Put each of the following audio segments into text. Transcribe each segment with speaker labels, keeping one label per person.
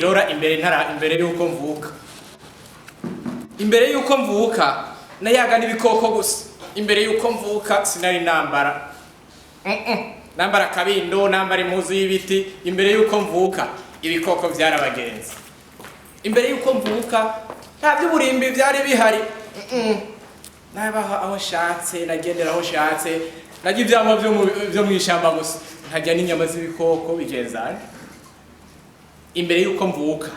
Speaker 1: irora imbere yuko mvuka. Imbere yuko mvuka nayaga n'ibikoko gusa. Imbere yuko mvuka sinari nambara. Nambara kabindo, nambara impuzu y'ibiti. Imbere yuko mvuka ibikoko byarabagenzi. Imbere yuko mvuka nta by'uburimbi byari bihari. Nabaho aho shatse, nagendera aho shatse, nagiye ibyamo byo mu ishamba gusa. Nkajya n'inyama z'ibikoko bigenzana. Imbere yuko mvuka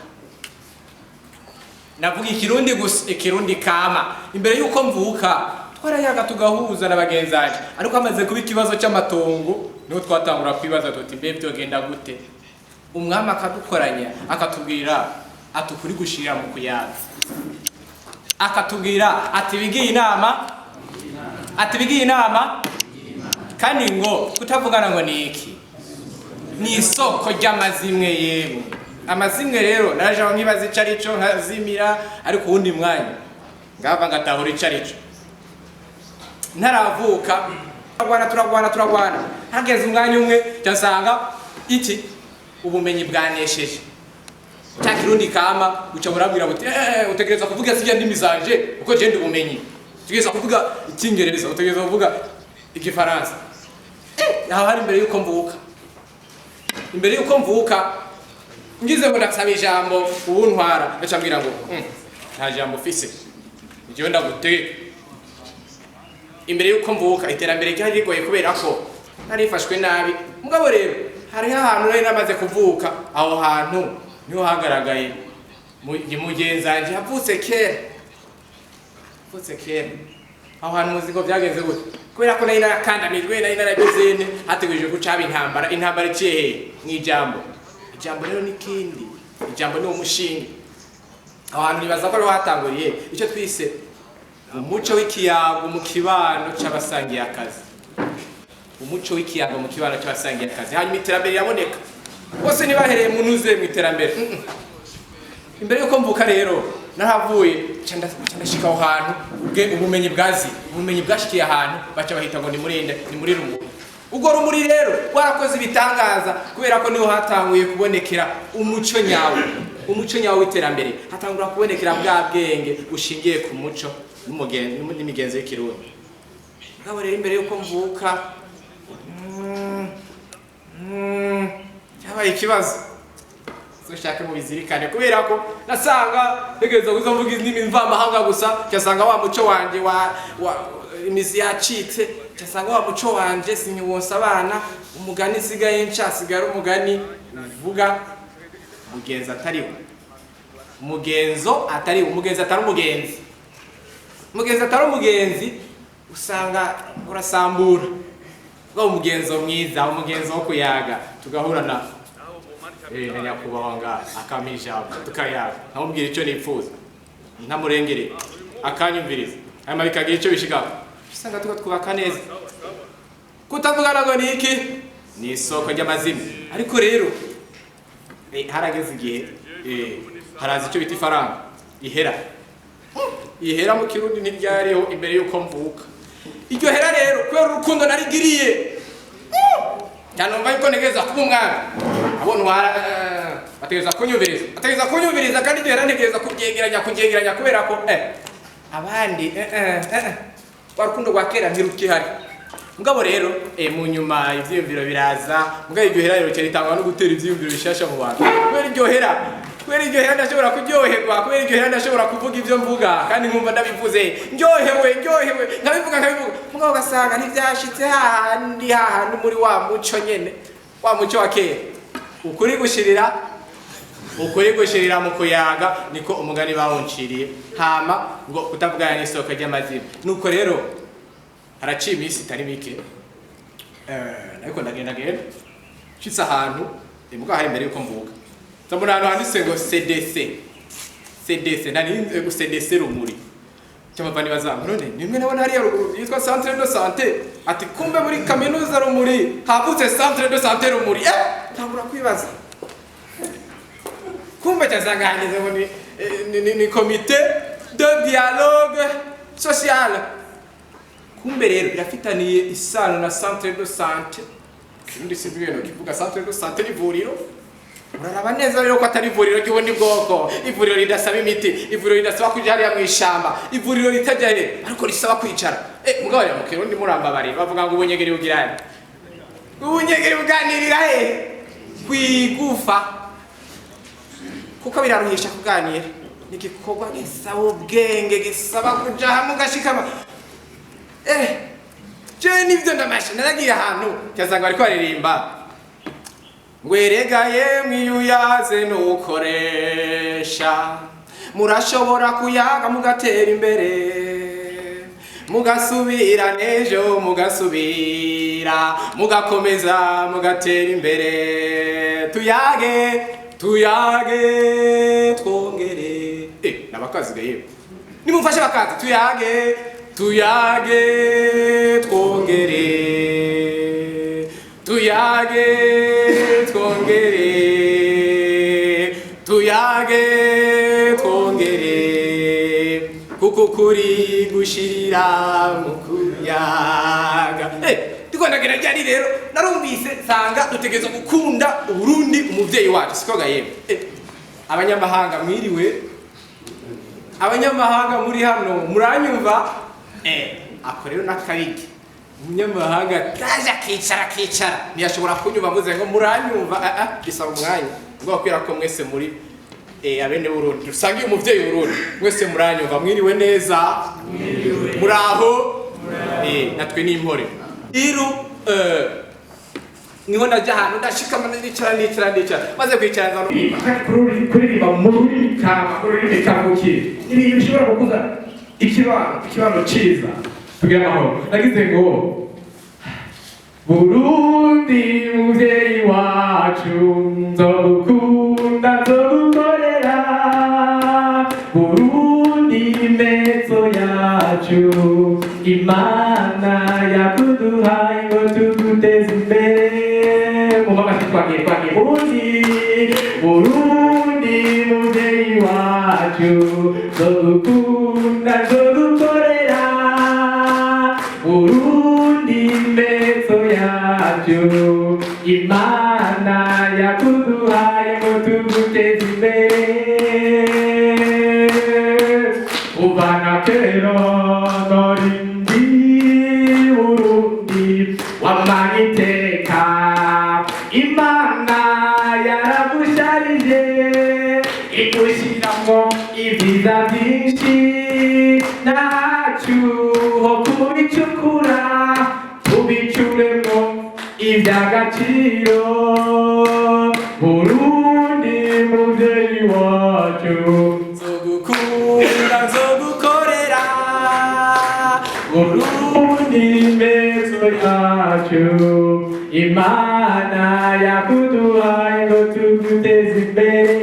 Speaker 1: navuga ikirundi gusa, ikirundi kama. Imbere yuko mvuka twarayaga tugahuza n'abagenzanje, ariko amaze kuba ikibazo cy'amatongo niho twatangura kwibaza tuti mbe byogenda gute. Umwami akadukoranya akatubwira atukuri gushira mu kuyaga, akatubwira ati bigiye inama, kandi ngo kutavugana ngo ni iki, ni isoko ry'amazimwe yemwe. Amazimwe rero naraje aho nkibaza icarico nkazimira, ariko uwundi mwanya ngava ngatahura icarico. Ntaravuka turagwana hageze umwanya umwe cyasanga iki ubumenyi bwanesheje. Cya kirundi kama uca burabwira buti utegereza kuvuga sijya ndimi zanje uko je ndi ubumenyi. Utegereza kuvuga icyingereza, utegereza kuvuga igifaransa. Aho hari imbere yuko mvuka. Imbere yuko mvuka ngize ngo ndasaba ijambo ubuntwara ndacambwira ngo nta jambo fise ngiye ndaguteka. Imbere yuko mvuka iterambere ryari rigoye kubera ko narifashwe nabi. Mugabo rero hari ahantu nari namaze kuvuka, aho hantu niho hagaragaye mugenzanje havutse kera. Aho hantu muzigo byagenze gute? Kubera ko nari narakandamijwe, nari narabizene, hategurije gucaba intambara iciye mw'ijambo. Ijambo rero nikindi, ijambo ni umushinga. Aho hantu nibaza ko hatanguriye icyo twise umuco w'ikiyago mu kibano cy'abasangiye akazi. Umuco w'ikiyago mu kibano cy'abasangiye akazi, hanyuma iterambere yaboneka. Bose nibahereye mu ntuze mu iterambere. Imbere yuko mvuka rero naravuye cyandashika aho hantu ubumenyi bwashikiye ahantu baca bahita ngo ni muri rumuri. Ubwo rumuri rero warakoze ibitangaza kubera ko niho hatanguye kubonekera umuco nyawo w'iterambere. Hatangura kubonekera bwa bwenge ushingiye ku muco n'imigenzo y'ikirundi. Ngabo rero imbere yuko mvuka yabaye ikibazo. Ushaka mu bizirikane kubera ko nasanga ntegereza kuzamvuga indimi mvamahanga gusa, cyasanga wa muco wanje wa imizi yacitse, cyasanga wa muco wanje sinyiwonsa abana. Umugani sigaye ncasigara umugani uvuga mugenzi atariho. Umugenzi atari umugenzi usanga urasambura. Ngo umugenzo mwiza, umugenzo wo kuyaga tugahura na nyakubahwa akamisha tukayaga, ntamubwira icyo nipfuza, ntamurengere akanyumviriza, hanyuma bikagira icyo bishika. Usanga twubaka neza. Kutavugana ngo ni iki? Ni isoko ry'amazimwe. Ariko rero harageze igihe haraza icyo bita ifaranga ihera mu kirundi ntiryariho imbere yuko mvuka. Iryo hera rero kubera urukundo narigiriye cyanomba yuko ntegeza kuba umwana, abona bategeza kunyumviriza kandi iryo hera ntegeza kubyegeranya kubera ko abandi warukundo rwa kera ntirukihari. Mugabo rero mu nyuma ivyiyumviro biraza, mugabo iryo hera rero cyeritangwa no gutera ivyiyumviro bishasha mu bantu. Kubera iryo hera ndashobora kuryoherwa, kubera iryo hera ndashobora kuvuga ivyo mvuga kandi nkumva ndabivuze ndyohewe nkabivuga. Mugabo ugasanga ntivyashitse hahandi muri wa muco nyene, wa muco wa kera. Ukuri gushirira mu kuyaga niko umugani bawunciriye. Hama ngo kutavugana n'isoko ry'amazimwe. Nuko rero haraciye iminsi itari mike, ariko ndagenda nshitse ahantu mugabo hari imbere yuko mvuka. Ndabona ahantu handitse ngo CDC nari CDC rumuri. Cyamavani bazanga none nimwe nabona hari yitwa Centre de Santé, ati kumbe muri kaminuza rumuri havutse Centre de Santé rumuri. Ntangura kwibaza, kumbe cyazanganyeze ngo ni comité de dialogue social. Kumbe rero birafitaniye isano na Centre de Santé. Ndi sibweno kivuga Centre de Santé n'ivuriro. uraraba neza rero ko atari ivuriro ry'ubundi bwoko, ivuriro ridasaba imiti, ivuriro ridasaba kuja hariya mw'ishamba, ivuriro ritajya he ariko risaba kwicara. Mugabo ya mukiro ndi murambabari bavuga ngo ubunyegeri bugirane, ubunyegeri buganirira he kwigufa, kuko biraruhisha kuganira. Ni igikorwa gisaba ubwenge, gisaba kuja hamwe ugashikama. Je nivyo ndamashe naragiye ahantu cyasanga bariko baririmba ngwerega yemwe uyaze nukoresha murashobora kuyaga mugatera imbere mugasubira nejo mugasubira mugakomeza mugatera imbere tuyage twongere nabakazi gaye nimumfashe bakazi tuyage twongere kuko kuri gushirira mukuyaga. Ndiko ndagira ryari rero narumvise sanga dutegereza gukunda Uburundi umuvyeyi wacu siko gaye. Abanyamahanga mwiriwe, abanyamahanga muri hano muranyumva? Ako rero nakabiki umunyamahanga kaja kicara ntiyashobora kunyumva mvuze ngo muranyumva. Bisaba umwanya ubwo kwira ko mwese muri abene Burundi rusangiye umuvyeyi Burundi mwese muranyumva. Mwiriwe neza, muraho? Natwe n'impore rero niho najya ahantu ndashikama ndicara maze kwicara kuririmba mu rurimi kavukire ibintu bishobora kukuza ikibano ciza. Tugira amahoro. Nagize ngo Burundi muvyeyi wacu nzogukunda nzogukorera, Burundi mezo yacu Imana yakuduhaye ngo tuguteze imbere. Mumama twagiye Burundi muvyeyi wacu nzogukunda nzogukorera, Burundi mezo yacu Imana yakuduhaye ngo tuguteze imbere. Uvana kero norindi Burundi wamanye iteka, Imana yaragusharije igushiramwo ibyiza byinshi, nacu ho kubicukura tubicuremwo iby'agaciro. Burundi muvyeyi wacu nzogukunda nzogukorera, Burundi mezo yacu Imana yakuduhaye ngo tuguteze imbere.